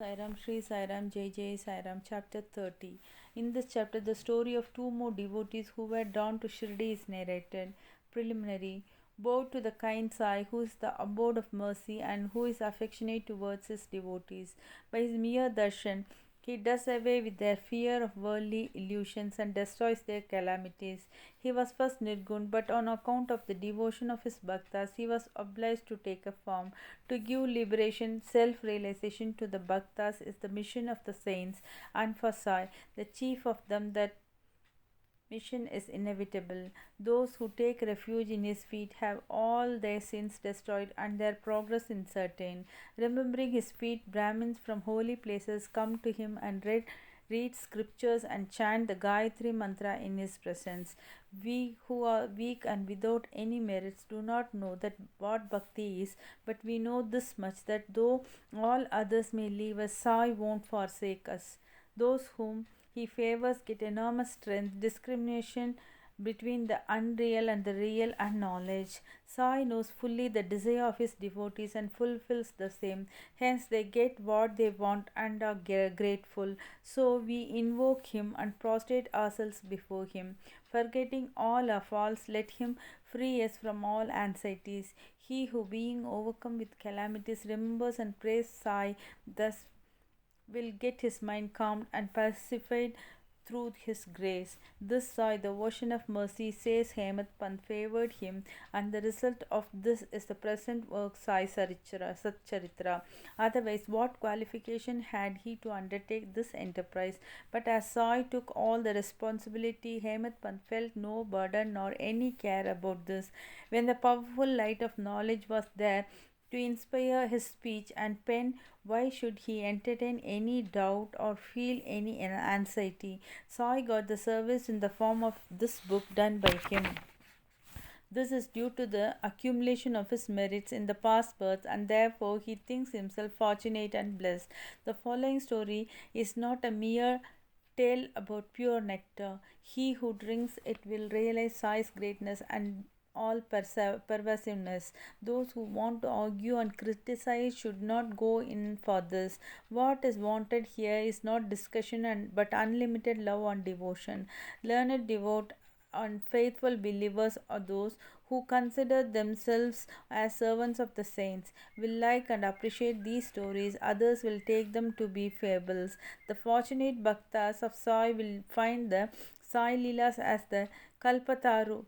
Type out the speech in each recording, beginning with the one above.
Sairam Shri Sairam Jai Jai Sairam Chapter 30. In this chapter, the story of two more devotees who were drawn to Shirdi is narrated. Preliminary. Bow to the kind Sai, who is the abode of mercy and who is affectionate towards his devotees. By his mere darshan, he does away with their fear of worldly illusions and destroys their calamities. He was first Nirgun, but on account of the devotion of his bhaktas, he was obliged to take a form. To give liberation, self realization to the bhaktas is the mission of the saints, and for Sai, the chief of them, that mission is inevitable. Those who take refuge in his feet have all their sins destroyed and their progress certain. Remembering his feet, Brahmins from holy places come to him and read scriptures and chant the Gayatri mantra in his presence. We who are weak and without any merits do not know that what bhakti is, but we know this much, that though all others may leave us, Sai won't forsake us. Those whom he favors get enormous strength, discrimination between the unreal and the real, and knowledge. Sai knows fully the desire of his devotees and fulfills the same. Hence, they get what they want and are grateful. So, we invoke him and prostrate ourselves before him. Forgetting all our faults, let him free us from all anxieties. He who, being overcome with calamities, remembers and prays Sai, thus will get his mind calmed and pacified through his grace. This Sai, the ocean of mercy, says Hemant Pant favored him, and the result of this is the present work Sai Satcharitra. Otherwise, what qualification had he to undertake this enterprise? But as Sai took all the responsibility, Hemant Pant felt no burden nor any care about this. When the powerful light of knowledge was there to inspire his speech and pen, why should he entertain any doubt or feel any anxiety? Sai got the service in the form of this book done by him. This is due to the accumulation of his merits in the past births, and therefore he thinks himself fortunate and blessed. The following story is not a mere tale about pure nectar. He who drinks it will realize Sai's greatness and all pervasiveness. Those who want to argue and criticize should not go in for this. What is wanted here is not discussion but unlimited love and devotion. Learned, devout, and faithful believers are those who consider themselves as servants of the saints, will like and appreciate these stories. Others will take them to be fables. The fortunate bhaktas of Sai will find the Sai Leelas as the Kalpataru.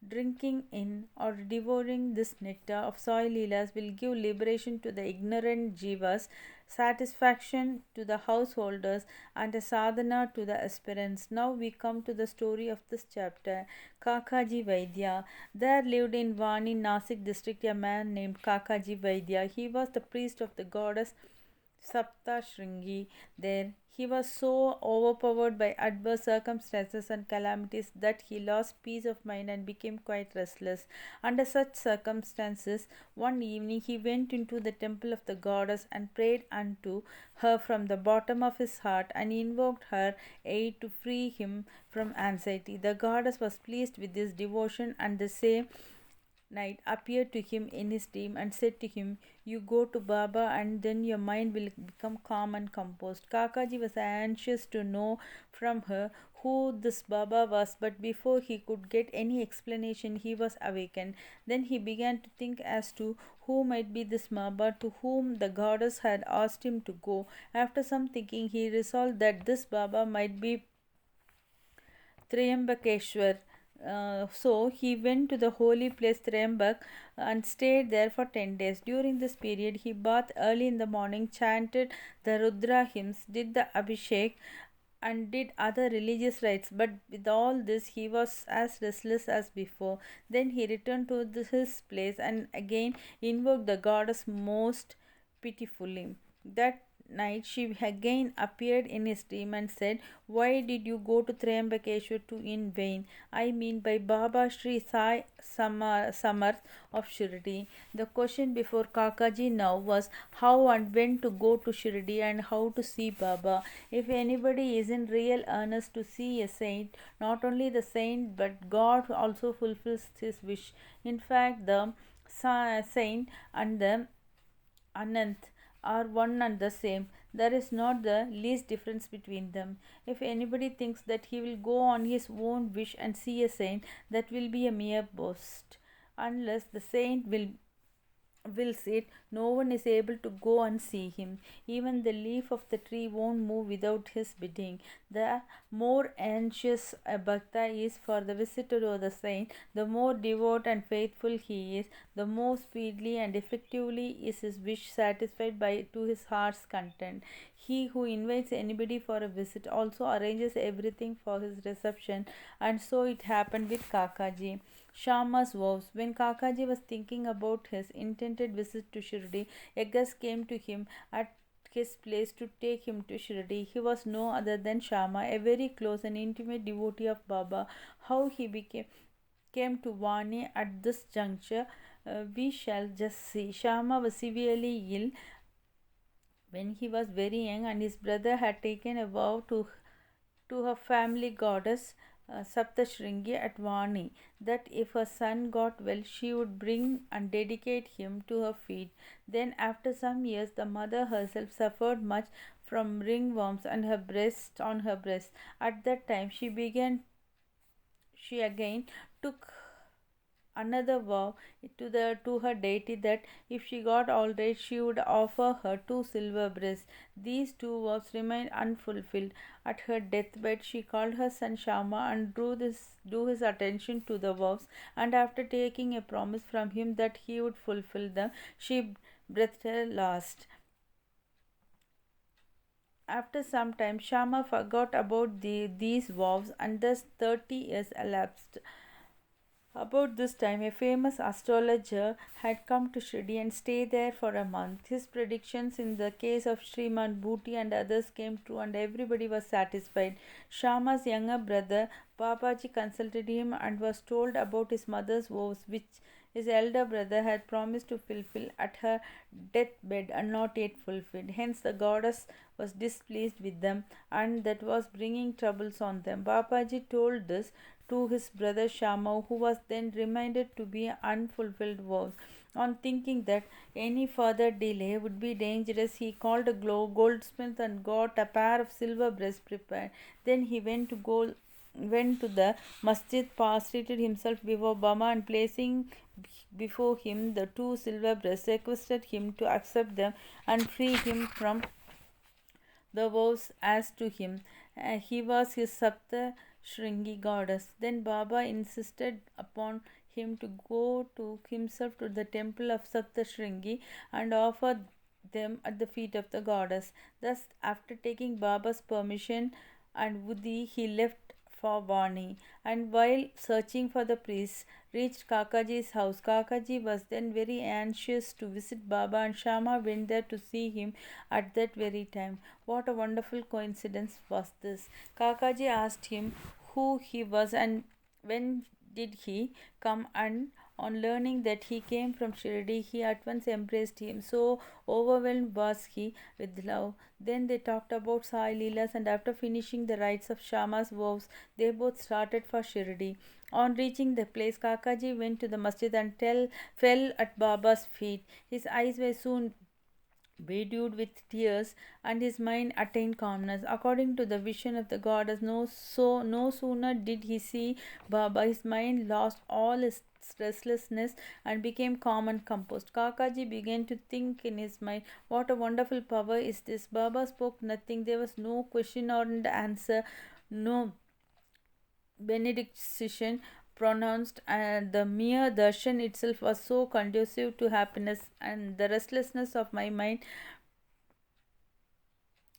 Drinking in or devouring this nectar of Sai Leelas will give liberation to the ignorant jivas, satisfaction to the householders, and a sadhana to the aspirants. Now we come to the story of this chapter. Kakaji Vaidya. There lived in Vani, Nasik district, a man named Kakaji Vaidya. He was the priest of the goddess Sapta Shringi. There he was so overpowered by adverse circumstances and calamities that he lost peace of mind and became quite restless. Under such circumstances, one evening he went into the temple of the goddess and prayed unto her from the bottom of his heart and invoked her aid to free him from anxiety. The goddess was pleased with his devotion, and the same night appeared to him in his dream and said to him, "You go to Baba and then your mind will become calm and composed." Kakaji was anxious to know from her who this Baba was, but before he could get any explanation, he was awakened. Then he began to think as to who might be this Baba to whom the goddess had asked him to go. After some thinking, he resolved that this Baba might be Triambakeshwar. So he went to the holy place Triambak and stayed there for 10 days. During this period, he bathed early in the morning, chanted the Rudra hymns, did the Abhishek, and did other religious rites. But with all this, he was as restless as before. Then he returned to his place and again invoked the goddess most pitifully. That night she again appeared in his dream and said, "Why did you go to Triambakeshwar to in vain? I mean by Baba Sri Sai Samarth of Shirdi." The question before Kakaji now was how and when to go to Shirdi and how to see Baba. If anybody is in real earnest to see a saint, not only the saint but God also fulfills his wish. In fact, the saint and the Anant are one and the same. There is not the least difference between them. If anybody thinks that he will go on his own wish and see a saint, that will be a mere boast. Unless the saint wills it, no one is able to go and see him. Even the leaf of the tree won't move without his bidding. The more anxious a bhakta is for the visitor or the saint, the more devout and faithful he is, the more speedily and effectively is his wish satisfied by to his heart's content. He who invites anybody for a visit also arranges everything for his reception, and so it happened with Kakaji. Shama's vows. When Kakaji was thinking about his intended visit to Shirdi, a guest came to him at his place to take him to Shirdi. He was no other than Shama, a very close and intimate devotee of Baba. How he came to Vani at this juncture, we shall just see. Shama was severely ill when he was very young, and his brother had taken a vow to her family goddess Saptashringi at Vani that if her son got well, she would bring and dedicate him to her feet. Then, after some years, the mother herself suffered much from ringworms and on her breast. At that time, she again took another vow to her deity that if she got all right, she would offer her two silver breasts. These two vows remained unfulfilled. At her deathbed, she called her son Shama and drew his attention to the vows, and after taking a promise from him that he would fulfill them, she breathed her last. After some time, Shama forgot about these vows, and thus 30 years elapsed. About this time, a famous astrologer had come to Shirdi and stayed there for a month. His predictions in the case of Sriman Bhuti and others came true, and everybody was satisfied. Shama's younger brother, Babaji, consulted him and was told about his mother's vows, which his elder brother had promised to fulfill at her deathbed and not yet fulfilled. Hence, the goddess was displeased with them, and that was bringing troubles on them. Babaji told this to his brother Shama, who was then reminded to be unfulfilled vows. On thinking that any further delay would be dangerous, he called a goldsmith and got a pair of silver breasts prepared. Then he went to the masjid, prostrated himself before Bama, and placing before him the two silver breasts, requested him to accept them and free him from the vows as to him. He was his Sapta Shringi goddess. Then Baba insisted upon him to go to himself to the temple of Sapta Shringi and offer them at the feet of the goddess. Thus, after taking Baba's permission and Buddhi, he left for Vani, and while searching for the priest, reached Kakaji's house. Kakaji was then very anxious to visit Baba, and Shama went there to see him at that very time. What a wonderful coincidence was this! Kakaji asked him who he was and when did he come, and on learning that he came from Shirdi, he at once embraced him. So overwhelmed was he with love. Then they talked about Sai Leelas, and after finishing the rites of Shama's vows, they both started for Shirdi. On reaching the place, Kakaji went to the masjid and fell at Baba's feet. His eyes were soon bedewed with tears, and his mind attained calmness. According to the vision of the goddess, no sooner did he see Baba, his mind lost all its restlessness and became calm and composed. Kakaji began to think in his mind, what a wonderful power is this! Baba spoke nothing, there was no question or answer, no benediction pronounced, and the mere darshan itself was so conducive to happiness, and the restlessness of my mind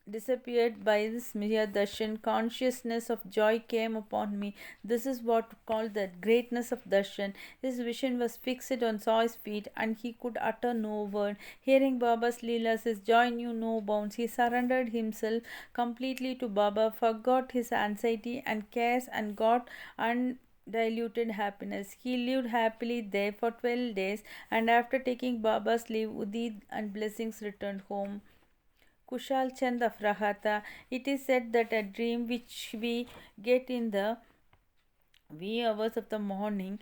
disappeared by this mere darshan. Consciousness of joy came upon me. This is what called the greatness of darshan. His vision was fixed on Sai's feet, and he could utter no word. Hearing Baba's leelas, his joy knew no bounds. He surrendered himself completely to Baba, forgot his anxiety and cares, and got undiluted happiness. He lived happily there for 12 days, and after taking Baba's leave, Udid and blessings returned home. Kushal Chand of Rahata. It is said that a dream which we get in the wee hours of the morning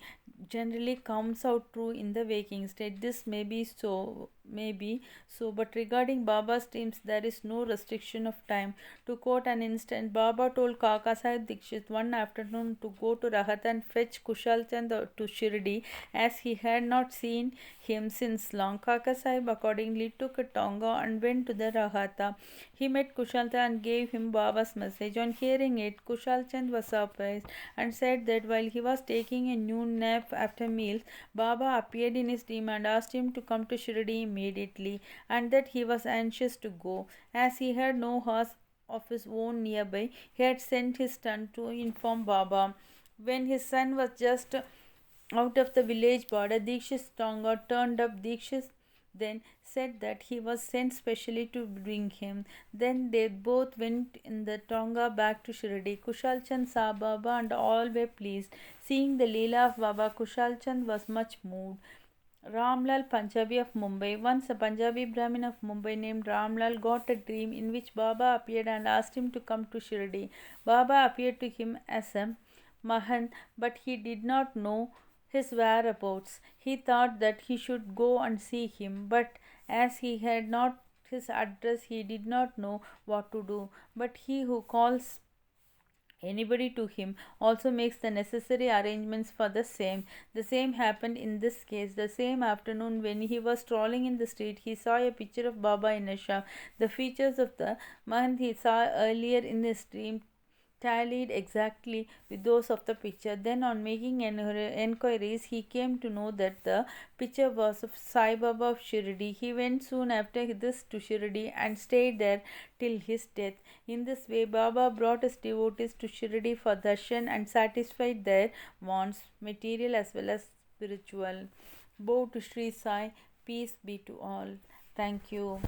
generally comes out true in the waking state. This may be so, maybe so, but regarding Baba's dreams, there is no restriction of time. To quote an instant, Baba told Kaka Sahib Dikshit one afternoon to go to Rahat and fetch Kushal Chand to Shirdi, as he had not seen him since long. Kaka Sahib accordingly took a tonga and went to the Rahata. He met Kushal Chand and gave him Baba's message. On hearing it, Kushal Chand was surprised and said that while he was taking a noon nap after meals, Baba appeared in his dream and asked him to come to Shirdi immediately, and that he was anxious to go. As he had no horse of his own nearby, he had sent his son to inform Baba. When his son was just out of the village border, Dikshit's tonga turned up. Dikshit then said that he was sent specially to bring him. Then they both went in the tonga back to Shirdi. Kushal Chand saw Baba and all were pleased. Seeing the Leela of Baba, Kushal Chand was much moved. Ramlal Punjabi of Mumbai. Once a Punjabi Brahmin of Mumbai named Ramlal got a dream in which Baba appeared and asked him to come to Shirdi. Baba appeared to him as a Mahan, but he did not know his whereabouts. He thought that he should go and see him, but as he had not his address, he did not know what to do. But he who calls anybody to him also makes the necessary arrangements for the same. The same happened in this case. The same afternoon, when he was strolling in the street, he saw a picture of Baba in a shop. The features of the man he saw earlier in his dream tallied exactly with those of the picture. Then, on making enquiries, he came to know that the picture was of Sai Baba of Shirdi. He went soon after this to Shirdi and stayed there till his death. In this way, Baba brought his devotees to Shirdi for darshan and satisfied their wants, material as well as spiritual. Bow to Sri Sai. Peace be to all. Thank you.